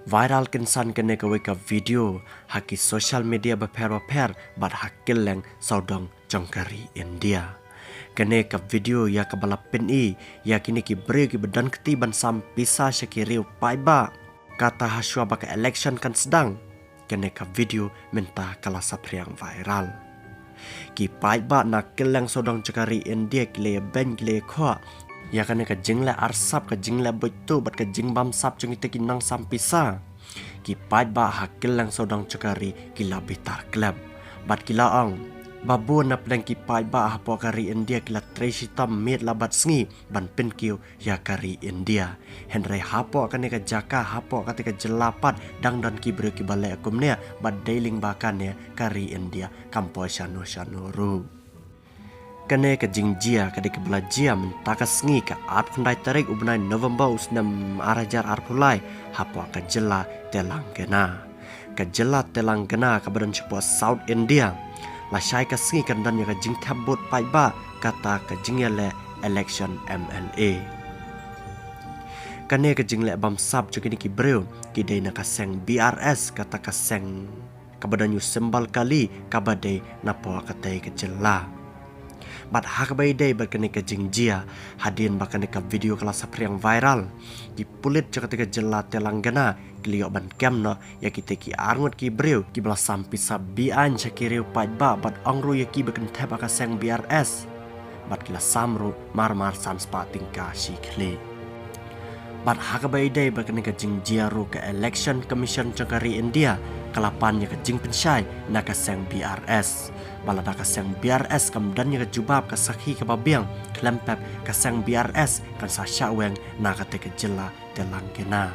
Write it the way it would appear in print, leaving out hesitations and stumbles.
Viral kinsan kene kawe ka video haki social media baper bat hakil leng saudong jongkari India. Kene ka video ya kabala pin ya kini ki bre ki bedan ketiban sampisa syakiriu paiba kata haswa baka election kan sedang. Kene ka video minta kala sapriang viral. Ki paiba nakil leng saudong jongkari India kile ben kile kho ya kane ka jingla arsap ka jingla boitu bat ka jingbam sap chung ite kinang sampisa ki pait ba hakil lang sodang cakari kila bitar klub bat kila ang babu na plang ki pait ba hapo kari India kila tracy tam mit labat sngi ban pin kiu ya kari India henry hapo kane ka jaka hapo kate ka jelapat dang dan ki bre ki balai akumne bat dailing bakane kari India kampo shano ru kane ka jingjia ka dik belajia mentaka sengi ka art kundai tarik ubnai November usnam arajar arpulai hapa ka jela Telangana ka badan cepo South India la syai ka sengi kan dan ka jing tabut paiba kata ka jingle election MLA kane ka jingle bam sab jukini ki breu ki dei na ka seng BRS kata ka seng ka badan yu sembal kali ka badai napo ka tai ka jela bat hakabai day bakane ka jingjia hadin bakane ka video kelas sapriang viral di pulit ketika jela Telangana kliok ban kemno ya kita ki arngot ki breu ki bala sampi sabian cakireu paiba bat angru ya ki bakan teba ka seng BRS bat kila samru marmar sanspa tingka sikli bat hakabai day bakane ka jingjia ru ka election commission cakari India kalapannya ke jing pensyai nak seng BRS balada ka seng BRS kamdannya ke jubab ka sakhi ke babiang klempep ka seng BRS kan sa syaweng nak te ke jela Telangana